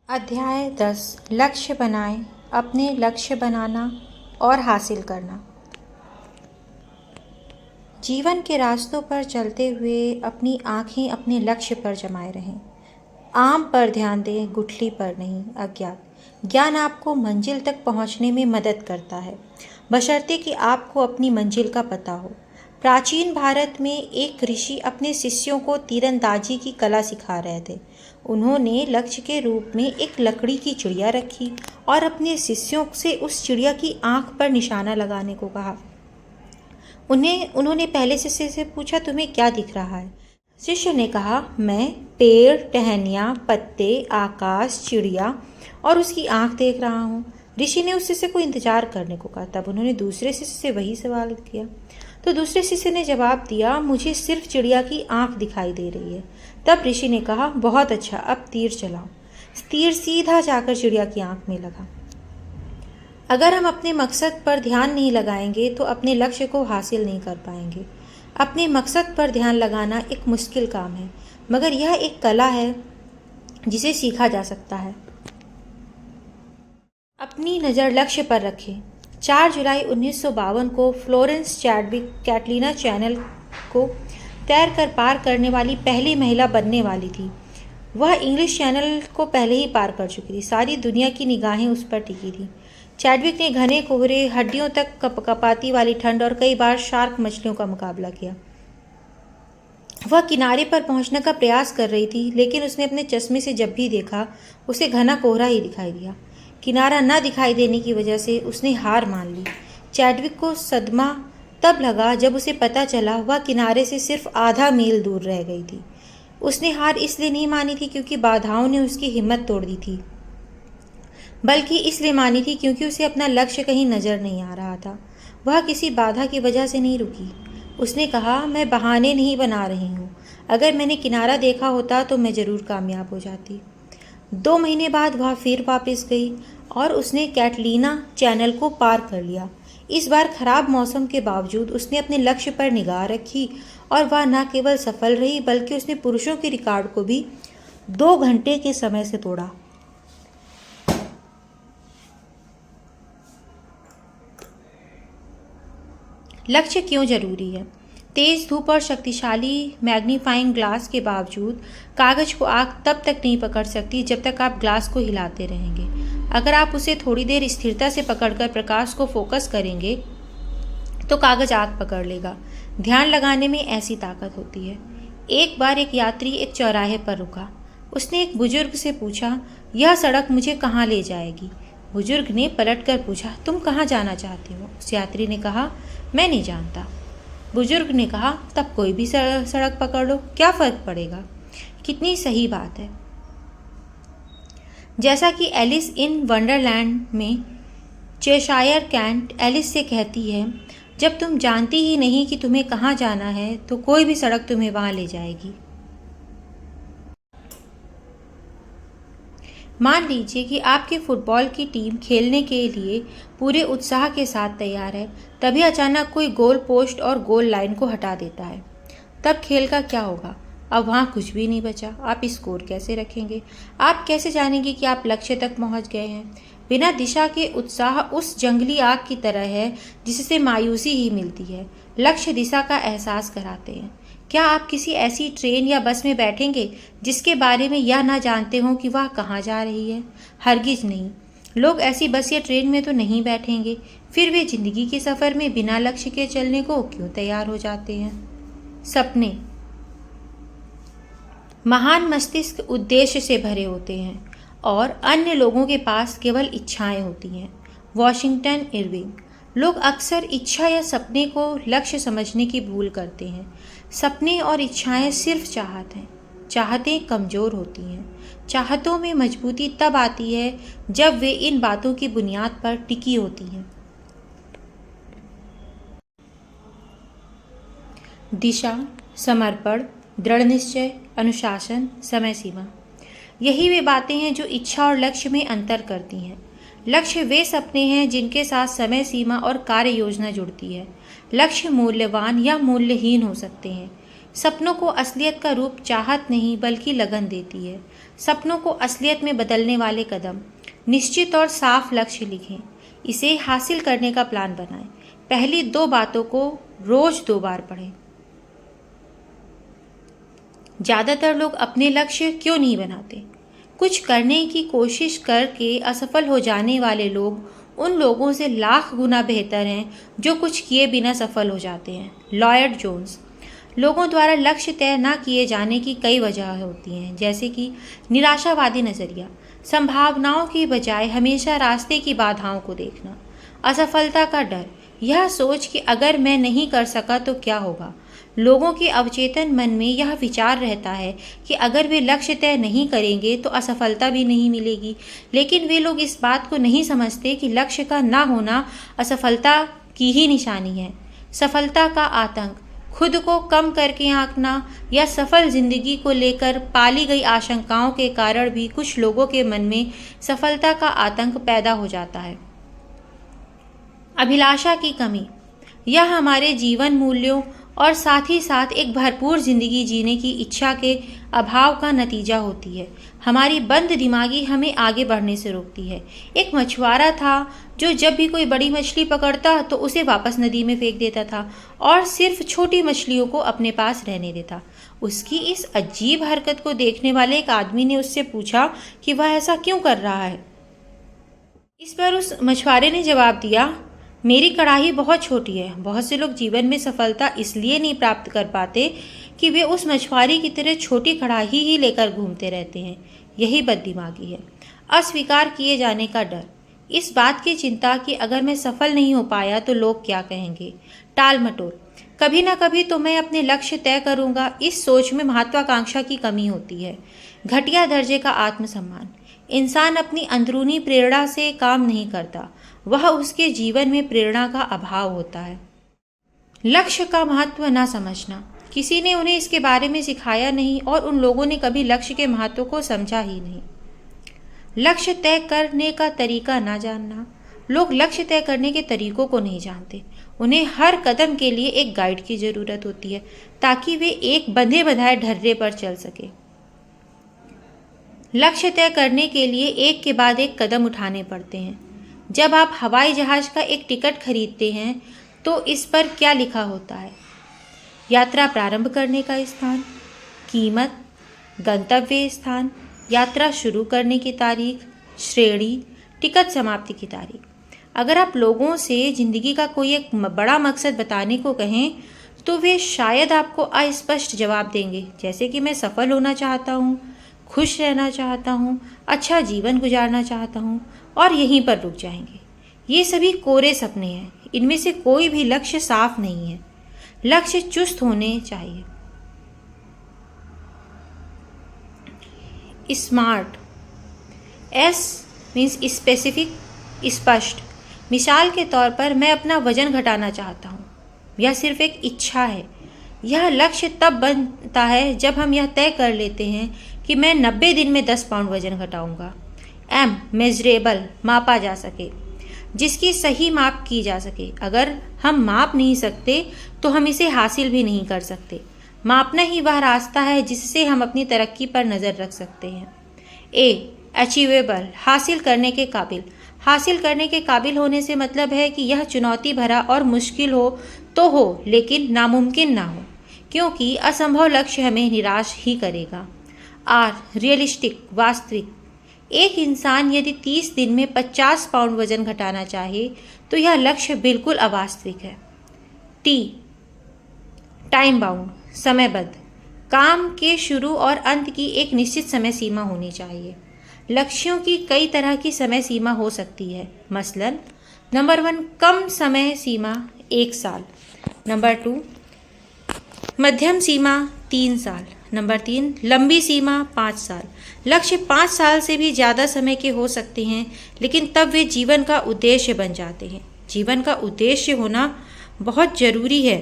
अध्याय 10 लक्ष्य बनाएं, अपने लक्ष्य बनाना और हासिल करना। जीवन के रास्तों पर चलते हुए अपनी आंखें अपने लक्ष्य पर जमाए रहें। आम पर ध्यान दें, गुठली पर नहीं। अज्ञात ज्ञान आपको मंजिल तक पहुंचने में मदद करता है, बशर्ते कि आपको अपनी मंजिल का पता हो। प्राचीन भारत में एक ऋषि अपने शिष्यों को तीरंदाजी की कला सिखा रहे थे। उन्होंने लक्ष्य के रूप में एक लकड़ी की चिड़िया रखी और अपने शिष्यों से उस चिड़िया की आंख पर निशाना लगाने को कहा। उन्होंने पहले शिष्य से पूछा, तुम्हें क्या दिख रहा है? शिष्य ने कहा, मैं पेड़, टहनियाँ, पत्ते, आकाश, चिड़िया और उसकी आंख देख रहा हूँ। ऋषि ने उस शिष्य को इंतजार करने को कहा। तब उन्होंने दूसरे शिष्य से वही सवाल किया तो दूसरे शिष्य ने जवाब दिया, मुझे सिर्फ चिड़िया की आंख दिखाई दे रही है। तब ऋषि ने कहा, बहुत अच्छा, अब तीर चलाओ। तीर सीधा जाकर चिड़िया की आंख में लगा। अगर हम अपने मकसद पर ध्यान नहीं लगाएंगे तो अपने लक्ष्य को हासिल नहीं कर पाएंगे। अपने मकसद पर ध्यान लगाना एक मुश्किल काम है, मगर यह एक कला है जिसे सीखा जा सकता है। अपनी नज़र लक्ष्य पर रखें। 4 जुलाई 1952 को फ्लोरेंस चैडविक कैटलीना चैनल को तैरकर पार करने वाली पहली महिला बनने वाली थी। वह इंग्लिश चैनल को पहले ही पार कर चुकी थी। सारी दुनिया की निगाहें उस पर टिकी थी। चैडविक ने घने कोहरे, हड्डियों तक कपकपाती वाली ठंड और कई बार शार्क मछलियों का मुकाबला किया। वह किनारे पर पहुंचने का प्रयास कर रही थी, लेकिन उसने अपने चश्मे से जब भी देखा उसे घना कोहरा ही दिखाई दिया। किनारा न दिखाई देने की वजह से उसने हार मान ली। चैडविक को सदमा तब लगा जब उसे पता चला वह किनारे से सिर्फ आधा मील दूर रह गई थी। उसने हार इसलिए नहीं मानी थी क्योंकि बाधाओं ने उसकी हिम्मत तोड़ दी थी, बल्कि इसलिए मानी थी क्योंकि उसे अपना लक्ष्य कहीं नजर नहीं आ रहा था। वह किसी बाधा की वजह से नहीं रुकी। उसने कहा, मैं बहाने नहीं बना रही हूँ। अगर मैंने किनारा देखा होता तो मैं ज़रूर कामयाब हो जाती। 2 महीने बाद वह फिर वापस गई और उसने कैटलीना चैनल को पार कर लिया। इस बार खराब मौसम के बावजूद उसने अपने लक्ष्य पर निगाह रखी और वह न केवल सफल रही बल्कि उसने पुरुषों के रिकॉर्ड को भी 2 घंटे के समय से तोड़ा। लक्ष्य क्यों जरूरी है? तेज धूप और शक्तिशाली मैग्नीफाइंग ग्लास के बावजूद कागज को आग तब तक नहीं पकड़ सकती जब तक आप ग्लास को हिलाते रहेंगे। अगर आप उसे थोड़ी देर स्थिरता से पकड़कर प्रकाश को फोकस करेंगे तो कागज आग पकड़ लेगा। ध्यान लगाने में ऐसी ताकत होती है। एक बार एक यात्री एक चौराहे पर रुका। उसने एक बुजुर्ग से पूछा, यह सड़क मुझे कहाँ ले जाएगी? बुजुर्ग ने पलटकर पूछा, तुम कहाँ जाना चाहते हो? उस यात्री ने कहा, मैं नहीं जानता। बुजुर्ग ने कहा, तब कोई भी सड़क पकड़ लो, क्या फ़र्क पड़ेगा? कितनी सही बात है। जैसा कि एलिस इन वंडरलैंड में चेशायर कैट एलिस से कहती है, जब तुम जानती ही नहीं कि तुम्हें कहाँ जाना है तो कोई भी सड़क तुम्हें वहाँ ले जाएगी। मान लीजिए कि आपकी फुटबॉल की टीम खेलने के लिए पूरे उत्साह के साथ तैयार है। तभी अचानक कोई गोल पोस्ट और गोल लाइन को हटा देता है। तब खेल का क्या होगा? अब वहाँ कुछ भी नहीं बचा। आप स्कोर कैसे रखेंगे? आप कैसे जानेंगे कि आप लक्ष्य तक पहुँच गए हैं? बिना दिशा के उत्साह उस जंगली आग की तरह है जिससे मायूसी ही मिलती है। लक्ष्य दिशा का एहसास कराते हैं। क्या आप किसी ऐसी ट्रेन या बस में बैठेंगे जिसके बारे में यह ना जानते हों कि वह कहाँ जा रही है? हरगिज नहीं। लोग ऐसी बस या ट्रेन में तो नहीं बैठेंगे। फिर वे जिंदगी के सफ़र में बिना लक्ष्य के चलने को क्यों तैयार हो जाते हैं? सपने। महान मस्तिष्क उद्देश्य से भरे होते हैं और अन्य लोगों के पास केवल इच्छाएं होती हैं। Washington Irving. लोग अक्सर इच्छा या सपने को लक्ष्य समझने की भूल करते हैं। सपने और इच्छाएं सिर्फ चाहत हैं। चाहतें कमज़ोर होती हैं। चाहतों में मजबूती तब आती है जब वे इन बातों की बुनियाद पर टिकी होती हैं। दिशा, समर्पण, दृढ़ निश्चय, अनुशासन, समय सीमा। यही वे बातें हैं जो इच्छा और लक्ष्य में अंतर करती हैं। लक्ष्य वे सपने हैं जिनके साथ समय सीमा और कार्य योजना जुड़ती है। लक्ष्य मूल्यवान या मूल्यहीन हो सकते हैं। सपनों को असलियत का रूप चाहत नहीं बल्कि लगन देती है। सपनों को असलियत में बदलने वाले कदम। निश्चित और साफ लक्ष्य लिखें, इसे हासिल करने का प्लान बनाएं। पहली 2 बातों को रोज 2 बार पढ़ें। ज़्यादातर लोग अपने लक्ष्य क्यों नहीं बनाते? कुछ करने की कोशिश करके असफल हो जाने वाले लोग उन लोगों से लाख गुना बेहतर हैं जो कुछ किए बिना सफल हो जाते हैं। Lloyd Jones. लोगों द्वारा लक्ष्य तय न किए जाने की कई वजह होती हैं, जैसे कि निराशावादी नज़रिया, संभावनाओं की बजाय हमेशा रास्ते की बाधाओं को देखना, असफलता का डर, यह सोच कि अगर मैं नहीं कर सका तो क्या होगा। लोगों के अवचेतन मन में यह विचार रहता है कि अगर वे लक्ष्य तय नहीं करेंगे तो असफलता भी नहीं मिलेगी, लेकिन वे लोग इस बात को नहीं समझते कि लक्ष्य का ना होना असफलता की ही निशानी है। सफलता का आतंक, खुद को कम करके आंकना या सफल जिंदगी को लेकर पाली गई आशंकाओं के कारण भी कुछ लोगों के मन में सफलता का आतंक पैदा हो जाता है। अभिलाषा की कमी, यह हमारे जीवन मूल्यों और साथ ही साथ एक भरपूर जिंदगी जीने की इच्छा के अभाव का नतीजा होती है। हमारी बंद दिमागी हमें आगे बढ़ने से रोकती है। एक मछुआरा था जो जब भी कोई बड़ी मछली पकड़ता तो उसे वापस नदी में फेंक देता था और सिर्फ छोटी मछलियों को अपने पास रहने देता। उसकी इस अजीब हरकत को देखने वाले एक आदमी ने उससे पूछा कि वह ऐसा क्यों कर रहा है। इस पर उस मछुआरे ने जवाब दिया, मेरी कड़ाही बहुत छोटी है। बहुत से लोग जीवन में सफलता इसलिए नहीं प्राप्त कर पाते कि वे उस मछुआरे की तरह छोटी कड़ाही ही लेकर घूमते रहते हैं। यही बददिमागी है। अस्वीकार किए जाने का डर, इस बात की चिंता कि अगर मैं सफल नहीं हो पाया तो लोग क्या कहेंगे। टाल मटोल, कभी ना कभी तो मैं अपने लक्ष्य तय करूंगा, इस सोच में महत्वाकांक्षा की कमी होती है। घटिया दर्जे का आत्मसम्मान, इंसान अपनी अंदरूनी प्रेरणा से काम नहीं करता, वह उसके जीवन में प्रेरणा का अभाव होता है। लक्ष्य का महत्व न समझना, किसी ने उन्हें इसके बारे में सिखाया नहीं और उन लोगों ने कभी लक्ष्य के महत्व को समझा ही नहीं। लक्ष्य तय करने का तरीका ना जानना, लोग लक्ष्य तय करने के तरीकों को नहीं जानते। उन्हें हर कदम के लिए एक गाइड की जरूरत होती है ताकि वे एक बंधे बंधाए ढर्रे पर चल सके। लक्ष्य तय करने के लिए एक के बाद एक कदम उठाने पड़ते हैं। जब आप हवाई जहाज का एक टिकट खरीदते हैं तो इस पर क्या लिखा होता है? यात्रा प्रारंभ करने का स्थान, कीमत, गंतव्य स्थान, यात्रा शुरू करने की तारीख, श्रेणी, टिकट समाप्ति की तारीख। अगर आप लोगों से जिंदगी का कोई एक बड़ा मकसद बताने को कहें तो वे शायद आपको अस्पष्ट जवाब देंगे, जैसे कि मैं सफल होना चाहता हूँ, खुश रहना चाहता हूँ, अच्छा जीवन गुजारना चाहता हूँ, और यहीं पर रुक जाएंगे। ये सभी कोरे सपने हैं, इनमें से कोई भी लक्ष्य साफ नहीं है। लक्ष्य चुस्त होने चाहिए। स्मार्ट, एस मीन्स स्पेसिफिक, स्पष्ट। मिसाल के तौर पर मैं अपना वजन घटाना चाहता हूँ, यह सिर्फ एक इच्छा है। यह लक्ष्य तब बनता है जब हम यह तय कर लेते हैं कि मैं 90 दिन में 10 पाउंड वजन घटाऊंगा। एम मेजरेबल, मापा जा सके, जिसकी सही माप की जा सके। अगर हम माप नहीं सकते तो हम इसे हासिल भी नहीं कर सकते। मापना ही वह रास्ता है जिससे हम अपनी तरक्की पर नज़र रख सकते हैं। ए अचीवेबल, हासिल करने के काबिल। हासिल करने के काबिल होने से मतलब है कि यह चुनौती भरा और मुश्किल हो तो हो, लेकिन नामुमकिन ना हो, क्योंकि असंभव लक्ष्य हमें निराश ही करेगा। आर रियलिस्टिक, वास्तविक। एक इंसान यदि 30 दिन में 50 पाउंड वजन घटाना चाहे तो यह लक्ष्य बिल्कुल अवास्तविक है। टी टाइम बाउंड, समयबद्ध। काम के शुरू और अंत की एक निश्चित समय सीमा होनी चाहिए। लक्ष्यों की कई तरह की समय सीमा हो सकती है। मसलन नंबर 1, कम समय सीमा 1 साल। नंबर 2, मध्यम सीमा 3 साल। नंबर 3, लंबी सीमा 5 साल। लक्ष्य 5 साल से भी ज़्यादा समय के हो सकते हैं, लेकिन तब वे जीवन का उद्देश्य बन जाते हैं। जीवन का उद्देश्य होना बहुत ज़रूरी है,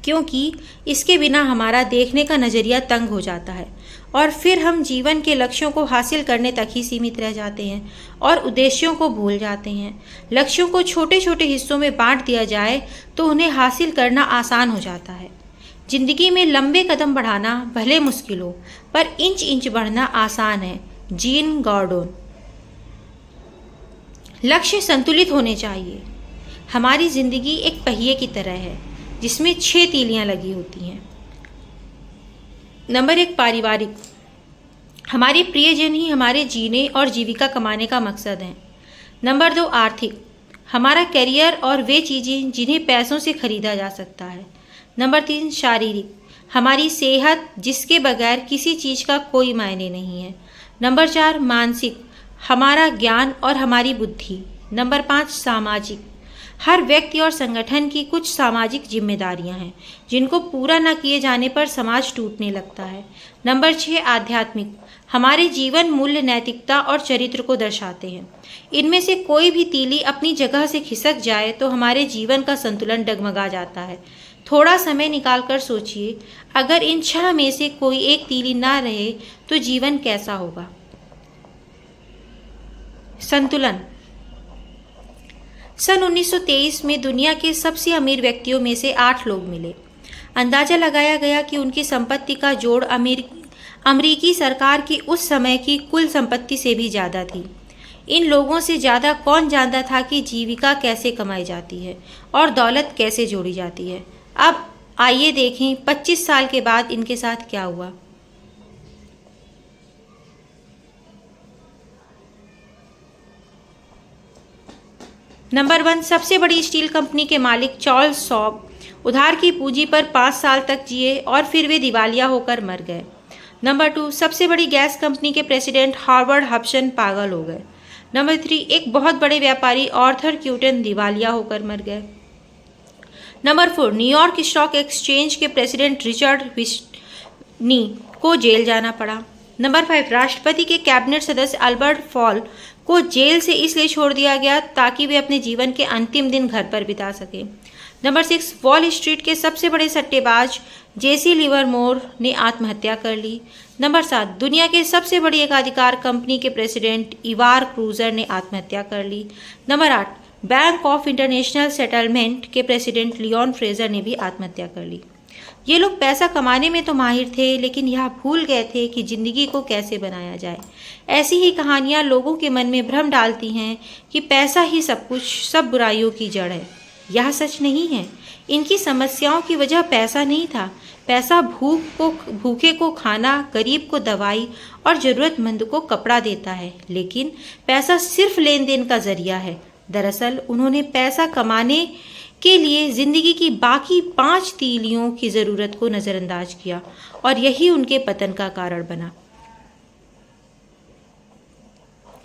क्योंकि इसके बिना हमारा देखने का नज़रिया तंग हो जाता है और फिर हम जीवन के लक्ष्यों को हासिल करने तक ही सीमित रह जाते हैं और उद्देश्यों को भूल जाते हैं। लक्ष्यों को छोटे छोटे हिस्सों में बांट दिया जाए तो उन्हें हासिल करना आसान हो जाता है। जिंदगी में लंबे कदम बढ़ाना भले मुश्किल हो, पर इंच इंच बढ़ना आसान है। Gene Gordon. लक्ष्य संतुलित होने चाहिए। हमारी जिंदगी एक पहिए की तरह है जिसमें 6 तीलियां लगी होती हैं। नंबर 1, पारिवारिक। हमारे प्रियजन ही हमारे जीने और जीविका कमाने का मकसद है। नंबर 2, आर्थिक। हमारा करियर और वे चीज़ें जिन्हें पैसों से खरीदा जा सकता है। नंबर 3, शारीरिक। हमारी सेहत जिसके बगैर किसी चीज़ का कोई मायने नहीं है। नंबर 4, मानसिक। हमारा ज्ञान और हमारी बुद्धि। नंबर 5, सामाजिक। हर व्यक्ति और संगठन की कुछ सामाजिक जिम्मेदारियां हैं जिनको पूरा न किए जाने पर समाज टूटने लगता है। नंबर 6, आध्यात्मिक। हमारे जीवन मूल्य, नैतिकता और चरित्र को दर्शाते हैं। इनमें से कोई भी तीली अपनी जगह से खिसक जाए तो हमारे जीवन का संतुलन डगमगा जाता है। थोड़ा समय निकालकर सोचिए, अगर इन 6 में से कोई एक तीली ना रहे तो जीवन कैसा होगा। संतुलन। सन 1923 में दुनिया के सबसे अमीर व्यक्तियों में से 8 लोग मिले। अंदाजा लगाया गया कि उनकी संपत्ति का जोड़ अमेरिकी सरकार की उस समय की कुल संपत्ति से भी ज़्यादा थी। इन लोगों से ज़्यादा कौन जानता था कि जीविका कैसे कमाई जाती है और दौलत कैसे जोड़ी जाती है। अब आइए देखें 25 साल के बाद इनके साथ क्या हुआ। नंबर 1, सबसे बड़ी स्टील कंपनी के मालिक चार्ल्स शॉब उधार की पूंजी पर 5 साल तक जिए और फिर वे दिवालिया होकर मर गए। नंबर 2, सबसे बड़ी गैस कंपनी के प्रेसिडेंट हार्वर्ड हब्सन पागल हो गए। नंबर 3, एक बहुत बड़े व्यापारी आर्थर क्यूटन दिवालिया होकर मर गए। नंबर 4, न्यूयॉर्क स्टॉक एक्सचेंज के प्रेसिडेंट रिचर्ड विस्नी को जेल जाना पड़ा। नंबर 5, राष्ट्रपति के कैबिनेट सदस्य अल्बर्ट फॉल को जेल से इसलिए छोड़ दिया गया ताकि वे अपने जीवन के अंतिम दिन घर पर बिता सकें। नंबर 6, वॉल स्ट्रीट के सबसे बड़े सट्टेबाज जेसी लिवरमोर ने आत्महत्या कर ली। नंबर 7, दुनिया के सबसे बड़ी एकाधिकार कंपनी के प्रेसिडेंट इवार क्रूजर ने आत्महत्या कर ली। Number 8, bank of international settlement के प्रेसिडेंट लियोन फ्रेजर ने भी आत्महत्या कर ली। ये लोग पैसा कमाने में तो माहिर थे, लेकिन यह भूल गए थे कि जिंदगी को कैसे बनाया जाए। ऐसी ही कहानियाँ लोगों के मन में भ्रम डालती हैं कि पैसा ही सब कुछ, सब बुराइयों की जड़ है। यह सच नहीं है। इनकी समस्याओं की वजह पैसा नहीं था। पैसा भूखे को खाना, गरीब को दवाई और ज़रूरतमंद को कपड़ा देता है, लेकिन पैसा सिर्फ लेन देन का जरिया है। दरअसल उन्होंने पैसा कमाने के लिए ज़िंदगी की बाकी 5 तीलियों की ज़रूरत को नज़रअंदाज किया और यही उनके पतन का कारण बना।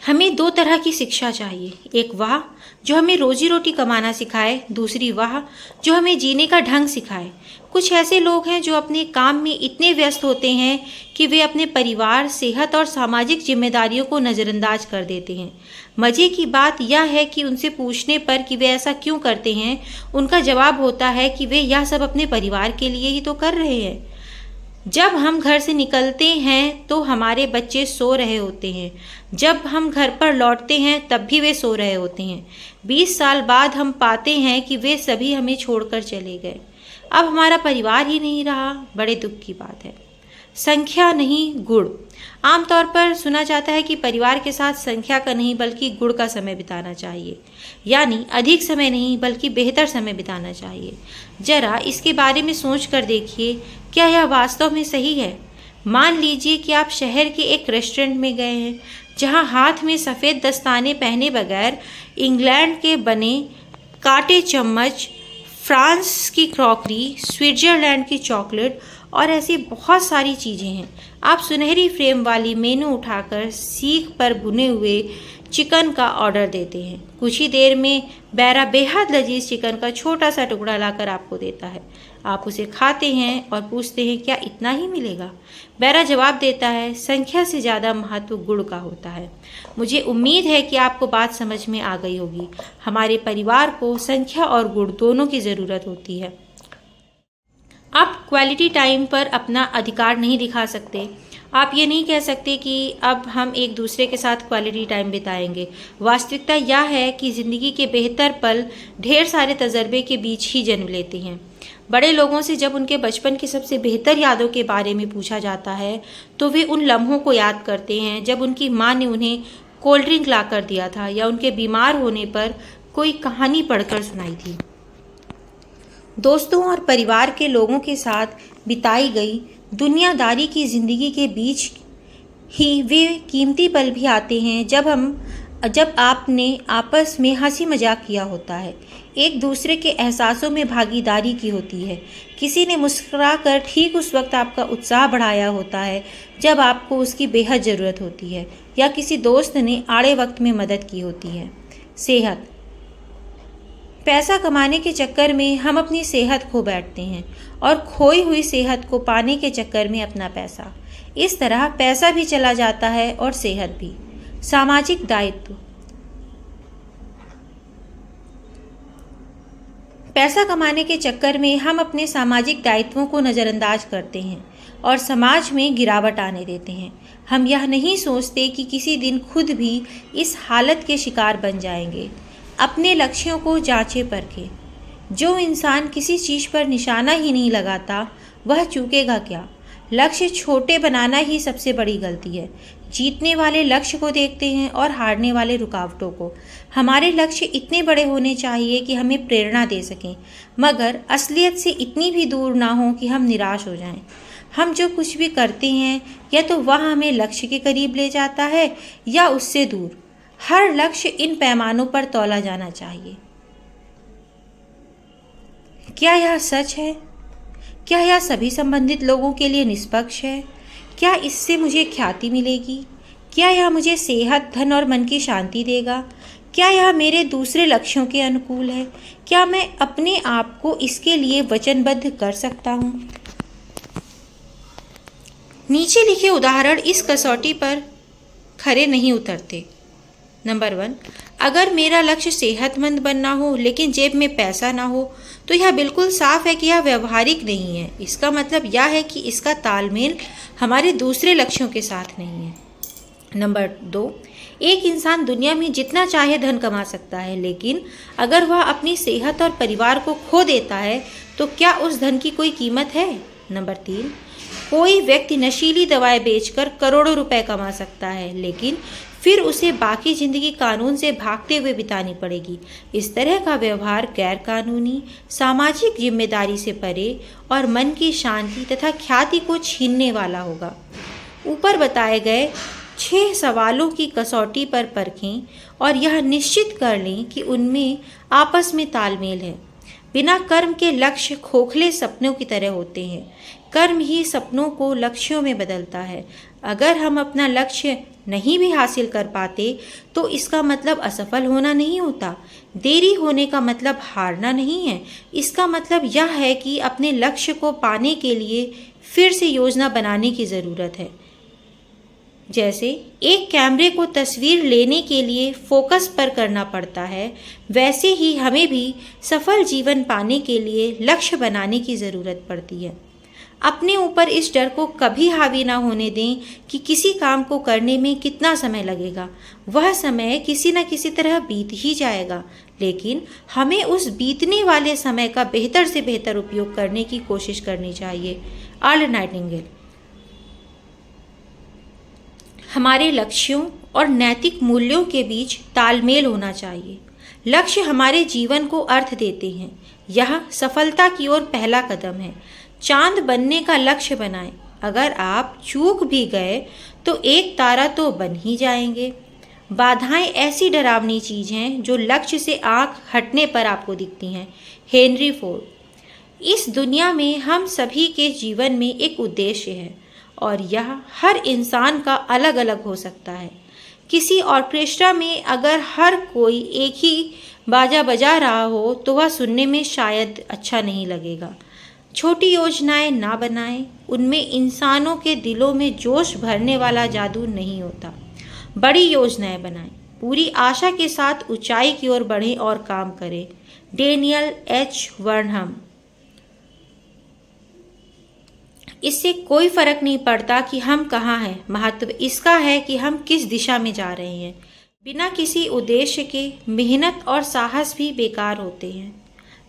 हमें 2 तरह की शिक्षा चाहिए। एक वह जो हमें रोजी रोटी कमाना सिखाए, दूसरी वह जो हमें जीने का ढंग सिखाए। कुछ ऐसे लोग हैं जो अपने काम में इतने व्यस्त होते हैं कि वे अपने परिवार, सेहत और सामाजिक जिम्मेदारियों को नज़रअंदाज कर देते हैं। मज़े की बात यह है कि उनसे पूछने पर कि वे ऐसा क्यों करते हैं, उनका जवाब होता है कि वे यह सब अपने परिवार के लिए ही तो कर रहे हैं। जब हम घर से निकलते हैं तो हमारे बच्चे सो रहे होते हैं। जब हम घर पर लौटते हैं तब भी वे सो रहे होते हैं। 20 साल बाद हम पाते हैं कि वे सभी हमें छोड़कर चले गए। अब हमारा परिवार ही नहीं रहा। बड़े दुख की बात है। संख्या नहीं, गुण। आमतौर पर सुना जाता है कि परिवार के साथ संख्या का नहीं बल्कि गुण का समय बिताना चाहिए, यानी अधिक समय नहीं बल्कि बेहतर समय बिताना चाहिए। जरा इसके बारे में सोच कर देखिए, क्या यह वास्तव में सही है? मान लीजिए कि आप शहर के एक रेस्टोरेंट में गए हैं जहां हाथ में सफ़ेद दस्ताने पहने बगैर इंग्लैंड के बने कांटे चम्मच, फ्रांस की क्रॉकरी, स्विट्ज़रलैंड की चॉकलेट और ऐसी बहुत सारी चीज़ें हैं। आप सुनहरी फ्रेम वाली मेनू उठाकर सीख पर भुने हुए चिकन का ऑर्डर देते हैं। कुछ ही देर में बैरा बेहद लजीज चिकन का छोटा सा टुकड़ा लाकर आपको देता है। आप उसे खाते हैं और पूछते हैं, क्या इतना ही मिलेगा? बैरा जवाब देता है, संख्या से ज़्यादा महत्व गुण का होता है। मुझे उम्मीद है कि आपको बात समझ में आ गई होगी। हमारे परिवार को संख्या और गुण दोनों की ज़रूरत होती है। आप क्वालिटी टाइम पर अपना अधिकार नहीं दिखा सकते। आप ये नहीं कह सकते कि अब हम एक दूसरे के साथ क्वालिटी टाइम बिताएंगे। वास्तविकता यह है कि ज़िंदगी के बेहतर पल ढेर सारे तजर्बे के बीच ही जन्म लेते हैं। बड़े लोगों से जब उनके बचपन की सबसे बेहतर यादों के बारे में पूछा जाता है तो वे उन लम्हों को याद करते हैं जब उनकी माँ ने उन्हें कोल्ड ड्रिंक ला कर दिया था या उनके बीमार होने पर कोई कहानी पढ़कर सुनाई थी। दोस्तों और परिवार के लोगों के साथ बिताई गई दुनियादारी की ज़िंदगी के बीच ही वे कीमती पल भी आते हैं जब आपने आपस में हंसी मजाक किया होता है, एक दूसरे के एहसासों में भागीदारी की होती है, किसी ने मुस्कुरा कर ठीक उस वक्त आपका उत्साह बढ़ाया होता है जब आपको उसकी बेहद ज़रूरत होती है, या किसी दोस्त ने आड़े वक्त में मदद की होती है। सेहत। पैसा कमाने के चक्कर में हम अपनी सेहत खो बैठते हैं और खोई हुई सेहत को पाने के चक्कर में अपना पैसा। इस तरह पैसा भी चला जाता है और सेहत भी। सामाजिक दायित्व। पैसा कमाने के चक्कर में हम अपने सामाजिक दायित्वों को नज़रअंदाज करते हैं और समाज में गिरावट आने देते हैं। हम यह नहीं सोचते कि किसी दिन खुद भी इस हालत के शिकार बन जाएंगे। अपने लक्ष्यों को जांचे परखें। जो इंसान किसी चीज़ पर निशाना ही नहीं लगाता वह चूकेगा क्या। लक्ष्य छोटे बनाना ही सबसे बड़ी गलती है। जीतने वाले लक्ष्य को देखते हैं और हारने वाले रुकावटों को। हमारे लक्ष्य इतने बड़े होने चाहिए कि हमें प्रेरणा दे सकें, मगर असलियत से इतनी भी दूर ना हो कि हम निराश हो जाएं। हम जो कुछ भी करते हैं या तो वह हमें लक्ष्य के करीब ले जाता है या उससे दूर। हर लक्ष्य इन पैमानों पर तौला जाना चाहिए। क्या यह सच है? क्या यह सभी संबंधित लोगों के लिए निष्पक्ष है? क्या इससे मुझे ख्याति मिलेगी? क्या यह मुझे सेहत, धन और मन की शांति देगा? क्या यह मेरे दूसरे लक्ष्यों के अनुकूल है? क्या मैं अपने आप को इसके लिए वचनबद्ध कर सकता हूँ? नीचे लिखे उदाहरण इस कसौटी पर खरे नहीं उतरते। नंबर 1, अगर मेरा लक्ष्य सेहतमंद बनना हो लेकिन जेब में पैसा ना हो तो यह बिल्कुल साफ है कि यह व्यवहारिक नहीं है। इसका मतलब यह है कि इसका तालमेल हमारे दूसरे लक्ष्यों के साथ नहीं है। नंबर 2, एक इंसान दुनिया में जितना चाहे धन कमा सकता है, लेकिन अगर वह अपनी सेहत और परिवार को खो देता है तो क्या उस धन की कोई कीमत है? नंबर 3, कोई व्यक्ति नशीली दवाएं बेचकर करोड़ों रुपए कमा सकता है, लेकिन फिर उसे बाकी जिंदगी कानून से भागते हुए बितानी पड़ेगी। इस तरह का व्यवहार गैर कानूनी, सामाजिक जिम्मेदारी से परे और मन की शांति तथा ख्याति को छीनने वाला होगा। ऊपर बताए गए 6 सवालों की कसौटी पर परखें और यह निश्चित कर लें कि उनमें आपस में तालमेल है। बिना कर्म के लक्ष्य खोखले सपनों की तरह होते हैं। कर्म ही सपनों को लक्ष्यों में बदलता है। अगर हम अपना लक्ष्य नहीं भी हासिल कर पाते तो इसका मतलब असफल होना नहीं होता। देरी होने का मतलब हारना नहीं है। इसका मतलब यह है कि अपने लक्ष्य को पाने के लिए फिर से योजना बनाने की ज़रूरत है। जैसे एक कैमरे को तस्वीर लेने के लिए फोकस पर करना पड़ता है, वैसे ही हमें भी सफल जीवन पाने के लिए लक्ष्य बनाने की ज़रूरत पड़ती है। अपने ऊपर इस डर को कभी हावी ना होने दें कि किसी काम को करने में कितना समय लगेगा। वह समय किसी न किसी तरह बीत ही जाएगा, लेकिन हमें उस बीतने वाले समय का बेहतर से बेहतर उपयोग करने की कोशिश करनी चाहिए। Earl Nightingale. हमारे लक्ष्यों और नैतिक मूल्यों के बीच तालमेल होना चाहिए। लक्ष्य हमारे जीवन को अर्थ देते हैं। यह सफलता की ओर पहला कदम है। चांद बनने का लक्ष्य बनाएं। अगर आप चूक भी गए तो एक तारा तो बन ही जाएंगे। बाधाएं ऐसी डरावनी चीज हैं जो लक्ष्य से आंख हटने पर आपको दिखती हैं। Henry Ford. इस दुनिया में हम सभी के जीवन में एक उद्देश्य है और यह हर इंसान का अलग अलग हो सकता है। किसी ऑर्केस्ट्रा में अगर हर कोई एक ही बाजा बजा रहा हो तो वह सुनने में शायद अच्छा नहीं लगेगा। छोटी योजनाएं ना बनाएं, उनमें इंसानों के दिलों में जोश भरने वाला जादू नहीं होता। बड़ी योजनाएं बनाएं, पूरी आशा के साथ ऊंचाई की ओर बढ़ें और काम करें। Daniel H Wernham. इससे कोई फर्क नहीं पड़ता कि हम कहाँ हैं, महत्व इसका है कि हम किस दिशा में जा रहे हैं। बिना किसी उद्देश्य के मेहनत और साहस भी बेकार होते हैं।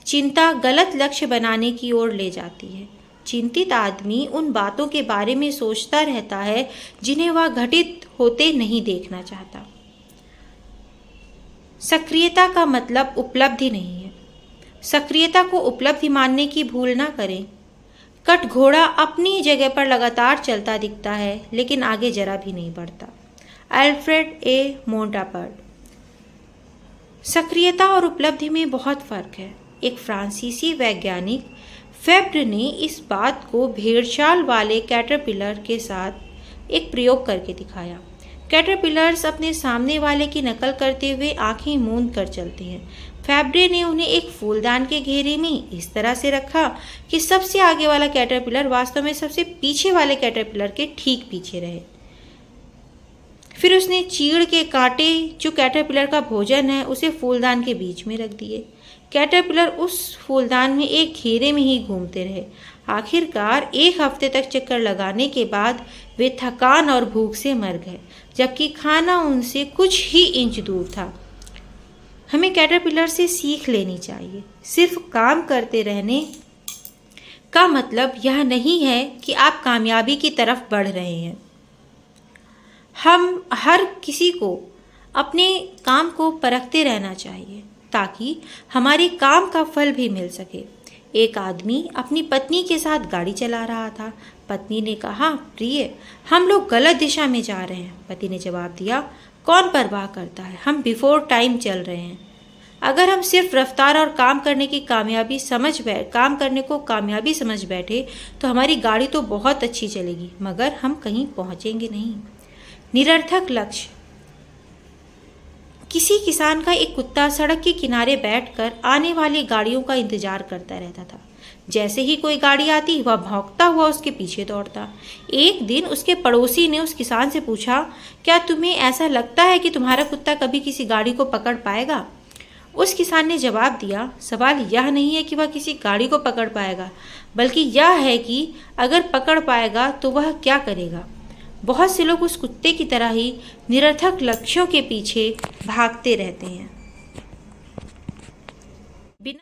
चिंता गलत लक्ष्य बनाने की ओर ले जाती है। चिंतित आदमी उन बातों के बारे में सोचता रहता है जिन्हें वह घटित होते नहीं देखना चाहता। सक्रियता का मतलब उपलब्धि नहीं है। सक्रियता को उपलब्धि मानने की भूल ना करें। कटघोड़ा अपनी जगह पर लगातार चलता दिखता है, लेकिन आगे जरा भी नहीं बढ़ता। अल्फ्रेड ए मोंटापर्ट। सक्रियता और उपलब्धि में बहुत फर्क है। एक फ्रांसीसी वैज्ञानिक फेब्र ने इस बात को भेड़चाल वाले कैटरपिलर के साथ एक प्रयोग करके दिखाया। कैटरपिलर्स अपने सामने वाले की नकल करते हुए आंखें मूंद कर चलते हैं। फेब्रे ने उन्हें एक फूलदान के घेरे में इस तरह से रखा कि सबसे आगे वाला कैटरपिलर वास्तव में सबसे पीछे वाले कैटरपिलर के ठीक पीछे रहे। फिर उसने चीड़ के कांटे, जो कैटरपिलर का भोजन है, उसे फूलदान के बीच में रख दिए। कैटरपिलर उस फूलदान में एक घेरे में ही घूमते रहे। आखिरकार 1 हफ्ते तक चक्कर लगाने के बाद वे थकान और भूख से मर गए, जबकि खाना उनसे कुछ ही इंच दूर था। हमें कैटरपिलर से सीख लेनी चाहिए। सिर्फ काम करते रहने का मतलब यह नहीं है कि आप कामयाबी की तरफ बढ़ रहे हैं। हम हर किसी को अपने काम को परखते रहना चाहिए ताकि हमारे काम का फल भी मिल सके। एक आदमी अपनी पत्नी के साथ गाड़ी चला रहा था। पत्नी ने कहा, प्रिय, हम लोग गलत दिशा में जा रहे हैं। पति ने जवाब दिया, कौन परवाह करता है, हम बिफोर टाइम चल रहे हैं। अगर हम सिर्फ रफ्तार और काम करने को कामयाबी समझ बैठे तो हमारी गाड़ी तो बहुत अच्छी चलेगी, मगर हम कहीं पहुंचेंगे नहीं। निरर्थक लक्ष्य। किसी किसान का एक कुत्ता सड़क के किनारे बैठकर आने वाली गाड़ियों का इंतजार करता रहता था। जैसे ही कोई गाड़ी आती, वह भौंकता हुआ उसके पीछे दौड़ता। एक दिन उसके पड़ोसी ने उस किसान से पूछा, क्या तुम्हें ऐसा लगता है कि तुम्हारा कुत्ता कभी किसी गाड़ी को पकड़ पाएगा? उस किसान ने जवाब दिया, सवाल यह नहीं है कि वह किसी गाड़ी को पकड़ पाएगा, बल्कि यह है कि अगर पकड़ पाएगा तो वह क्या करेगा। बहुत से लोग उस कुत्ते की तरह ही निरर्थक लक्ष्यों के पीछे भागते रहते हैं।